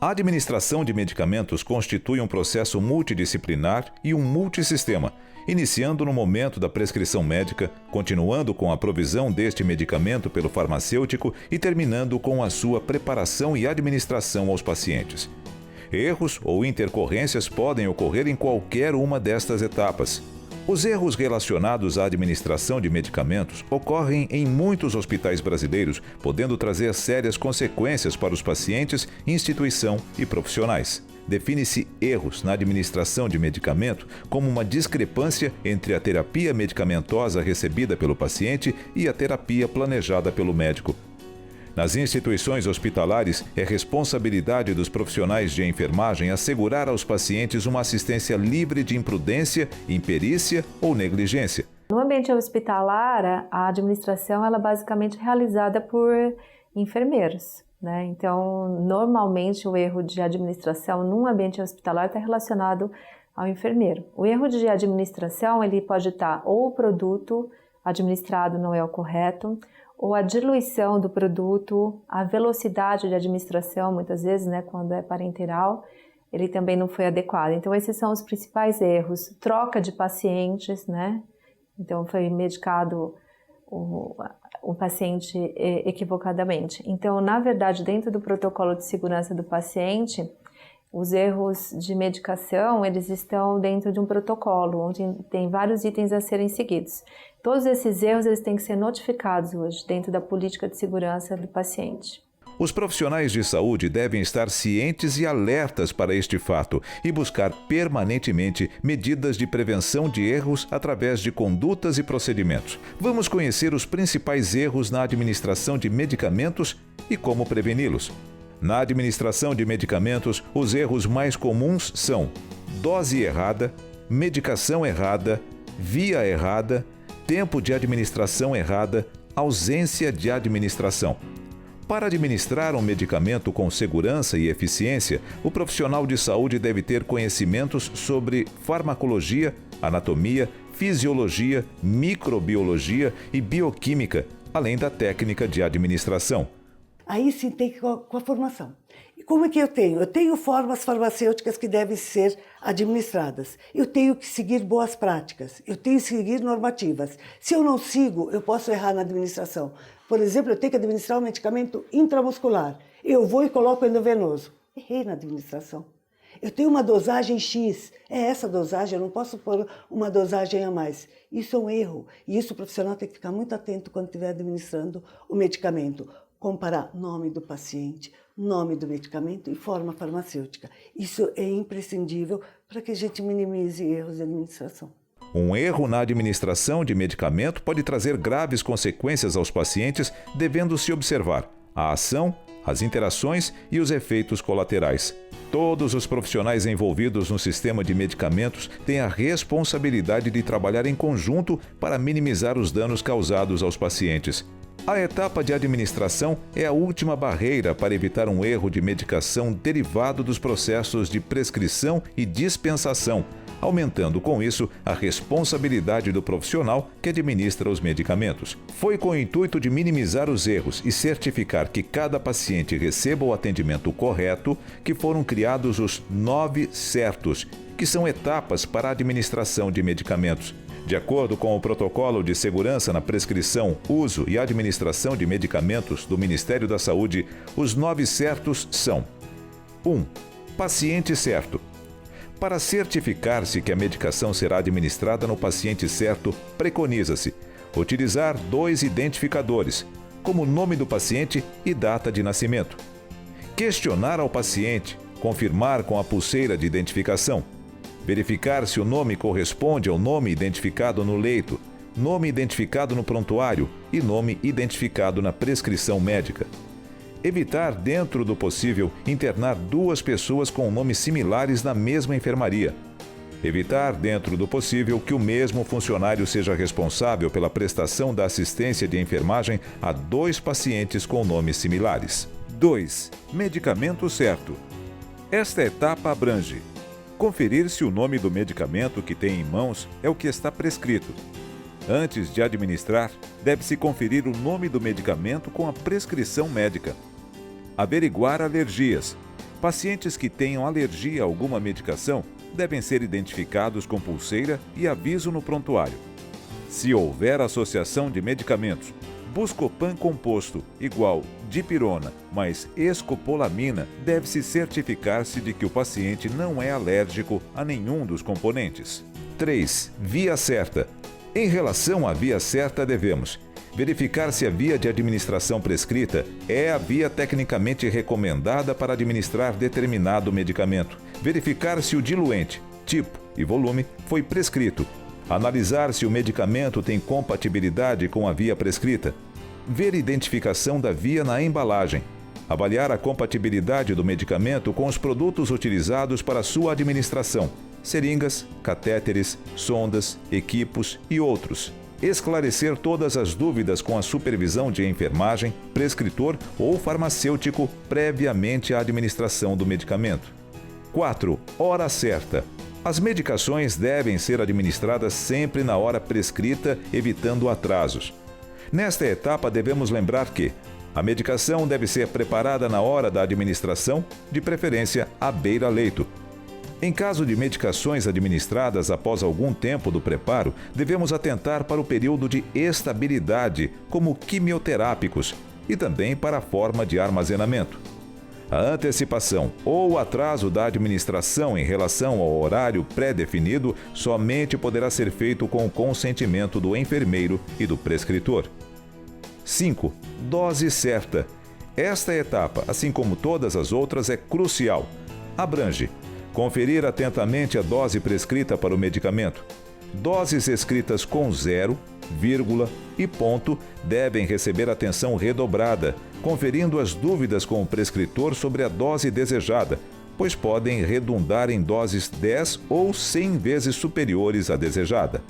A administração de medicamentos constitui um processo multidisciplinar e um multissistema, iniciando no momento da prescrição médica, continuando com a provisão deste medicamento pelo farmacêutico e terminando com a sua preparação e administração aos pacientes. Erros ou intercorrências podem ocorrer em qualquer uma destas etapas. Os erros relacionados à administração de medicamentos ocorrem em muitos hospitais brasileiros, podendo trazer sérias consequências para os pacientes, instituição e profissionais. Define-se erros na administração de medicamento como uma discrepância entre a terapia medicamentosa recebida pelo paciente e a terapia planejada pelo médico. Nas instituições hospitalares, é responsabilidade dos profissionais de enfermagem assegurar aos pacientes uma assistência livre de imprudência, imperícia ou negligência. No ambiente hospitalar, a administração ela é basicamente realizada por enfermeiros, né? Então, normalmente o erro de administração num ambiente hospitalar está relacionado ao enfermeiro. O erro de administração ele pode estar ou o produto administrado não é o correto, ou a diluição do produto, a velocidade de administração, muitas vezes, né, quando é parenteral, ele também não foi adequado. Então, esses são os principais erros. Troca de pacientes, né? Então, foi medicado o paciente equivocadamente. Então, na verdade, dentro do protocolo de segurança do paciente, os erros de medicação, eles estão dentro de um protocolo, onde tem vários itens a serem seguidos. Todos esses erros eles têm que ser notificados hoje, dentro da política de segurança do paciente. Os profissionais de saúde devem estar cientes e alertas para este fato e buscar permanentemente medidas de prevenção de erros através de condutas e procedimentos. Vamos conhecer os principais erros na administração de medicamentos e como preveni-los. Na administração de medicamentos, os erros mais comuns são dose errada, medicação errada, via errada, tempo de administração errada, ausência de administração. Para administrar um medicamento com segurança e eficiência, o profissional de saúde deve ter conhecimentos sobre farmacologia, anatomia, fisiologia, microbiologia e bioquímica, além da técnica de administração. Aí sim tem que com a formação. E como é que eu tenho? Eu tenho formas farmacêuticas que devem ser administradas. Eu tenho que seguir boas práticas. Eu tenho que seguir normativas. Se eu não sigo, eu posso errar na administração. Por exemplo, eu tenho que administrar um medicamento intramuscular. Eu vou e coloco endovenoso. Errei na administração. Eu tenho uma dosagem X. É essa dosagem, eu não posso pôr uma dosagem a mais. Isso é um erro. E isso o profissional tem que ficar muito atento quando estiver administrando o medicamento. Comparar nome do paciente, nome do medicamento e forma farmacêutica. Isso é imprescindível para que a gente minimize erros de administração. Um erro na administração de medicamento pode trazer graves consequências aos pacientes, devendo-se observar a ação, as interações e os efeitos colaterais. Todos os profissionais envolvidos no sistema de medicamentos têm a responsabilidade de trabalhar em conjunto para minimizar os danos causados aos pacientes. A etapa de administração é a última barreira para evitar um erro de medicação derivado dos processos de prescrição e dispensação, aumentando com isso a responsabilidade do profissional que administra os medicamentos. Foi com o intuito de minimizar os erros e certificar que cada paciente receba o atendimento correto que foram criados os 9 certos, que são etapas para a administração de medicamentos. De acordo com o Protocolo de Segurança na Prescrição, Uso e Administração de Medicamentos do Ministério da Saúde, os 9 certos são: 1. Paciente certo. Para certificar-se que a medicação será administrada no paciente certo, preconiza-se utilizar 2 identificadores, como o nome do paciente e data de nascimento. Questionar ao paciente, confirmar com a pulseira de identificação. Verificar se o nome corresponde ao nome identificado no leito, nome identificado no prontuário e nome identificado na prescrição médica. Evitar, dentro do possível, internar 2 pessoas com nomes similares na mesma enfermaria. Evitar, dentro do possível, que o mesmo funcionário seja responsável pela prestação da assistência de enfermagem a 2 pacientes com nomes similares. 2. Medicamento certo. Esta etapa abrange conferir se o nome do medicamento que tem em mãos é o que está prescrito. Antes de administrar, deve-se conferir o nome do medicamento com a prescrição médica. Averiguar alergias. Pacientes que tenham alergia a alguma medicação devem ser identificados com pulseira e aviso no prontuário. Se houver associação de medicamentos, Buscopan composto igual dipirona mais escopolamina, deve-se certificar-se de que o paciente não é alérgico a nenhum dos componentes. 3. Via certa. Em relação à via certa, devemos verificar se a via de administração prescrita é a via tecnicamente recomendada para administrar determinado medicamento. Verificar se o diluente, tipo e volume foi prescrito. Analisar se o medicamento tem compatibilidade com a via prescrita. Ver identificação da via na embalagem. Avaliar a compatibilidade do medicamento com os produtos utilizados para sua administração. Seringas, catéteres, sondas, equipos e outros. Esclarecer todas as dúvidas com a supervisão de enfermagem, prescritor ou farmacêutico previamente à administração do medicamento. 4. Hora certa. As medicações devem ser administradas sempre na hora prescrita, evitando atrasos. Nesta etapa, devemos lembrar que a medicação deve ser preparada na hora da administração, de preferência à beira-leito. Em caso de medicações administradas após algum tempo do preparo, devemos atentar para o período de estabilidade, como quimioterápicos, e também para a forma de armazenamento. A antecipação ou atraso da administração em relação ao horário pré-definido somente poderá ser feito com o consentimento do enfermeiro e do prescritor. 5. Dose certa. Esta etapa, assim como todas as outras, é crucial. Abrange: conferir atentamente a dose prescrita para o medicamento. Doses escritas com 0, vírgula e ponto devem receber atenção redobrada, conferindo as dúvidas com o prescritor sobre a dose desejada, pois podem redundar em doses 10 ou 100 vezes superiores à desejada.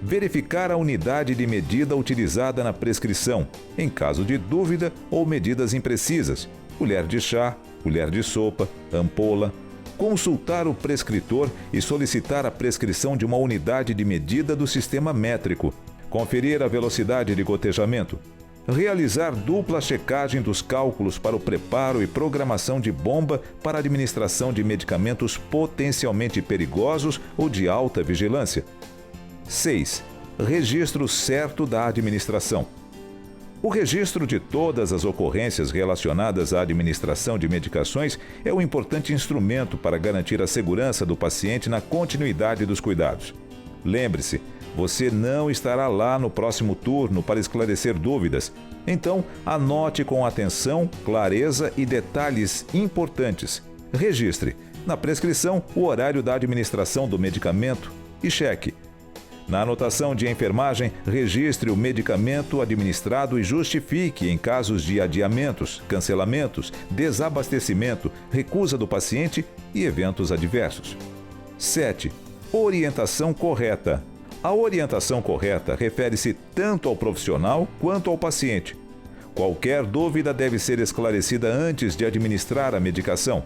Verificar a unidade de medida utilizada na prescrição, em caso de dúvida ou medidas imprecisas, colher de chá, colher de sopa, ampola. Consultar o prescritor e solicitar a prescrição de uma unidade de medida do sistema métrico. Conferir a velocidade de gotejamento. Realizar dupla checagem dos cálculos para o preparo e programação de bomba para administração de medicamentos potencialmente perigosos ou de alta vigilância. 6. Registro certo da administração. O registro de todas as ocorrências relacionadas à administração de medicações é um importante instrumento para garantir a segurança do paciente na continuidade dos cuidados. Lembre-se, você não estará lá no próximo turno para esclarecer dúvidas. Então, anote com atenção, clareza e detalhes importantes. Registre, na prescrição, o horário da administração do medicamento e cheque. Na anotação de enfermagem, registre o medicamento administrado e justifique em casos de adiamentos, cancelamentos, desabastecimento, recusa do paciente e eventos adversos. 7. Orientação correta. A orientação correta refere-se tanto ao profissional quanto ao paciente. Qualquer dúvida deve ser esclarecida antes de administrar a medicação.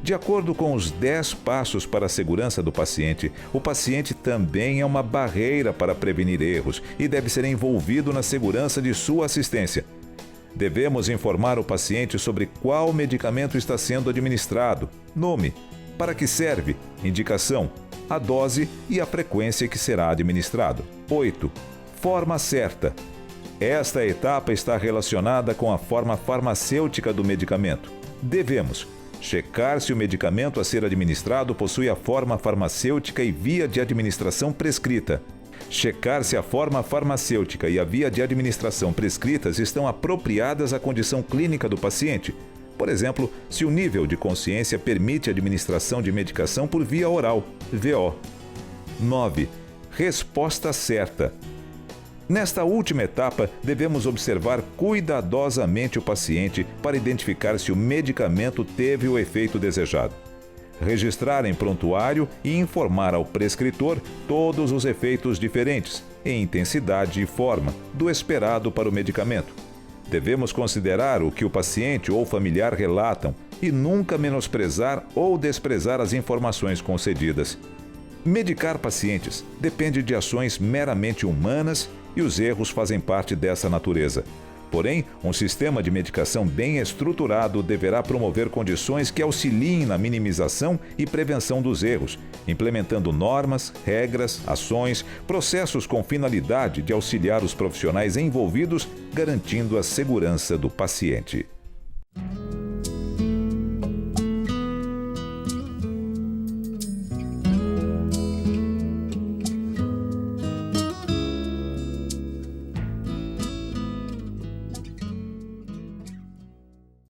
De acordo com os 10 passos para a segurança do paciente, o paciente também é uma barreira para prevenir erros e deve ser envolvido na segurança de sua assistência. Devemos informar o paciente sobre qual medicamento está sendo administrado, nome, para que serve, indicação, a dose e a frequência que será administrado. 8. Forma certa. Esta etapa está relacionada com a forma farmacêutica do medicamento. Devemos checar se o medicamento a ser administrado possui a forma farmacêutica e via de administração prescrita. Checar se a forma farmacêutica e a via de administração prescritas estão apropriadas à condição clínica do paciente. Por exemplo, se o nível de consciência permite a administração de medicação por via oral, VO. 9. Resposta certa. Nesta última etapa, devemos observar cuidadosamente o paciente para identificar se o medicamento teve o efeito desejado. Registrar em prontuário e informar ao prescritor todos os efeitos diferentes, em intensidade e forma, do esperado para o medicamento. Devemos considerar o que o paciente ou familiar relatam e nunca menosprezar ou desprezar as informações concedidas. Medicar pacientes depende de ações meramente humanas e os erros fazem parte dessa natureza. Porém, um sistema de medicação bem estruturado deverá promover condições que auxiliem na minimização e prevenção dos erros, implementando normas, regras, ações, processos com finalidade de auxiliar os profissionais envolvidos, garantindo a segurança do paciente.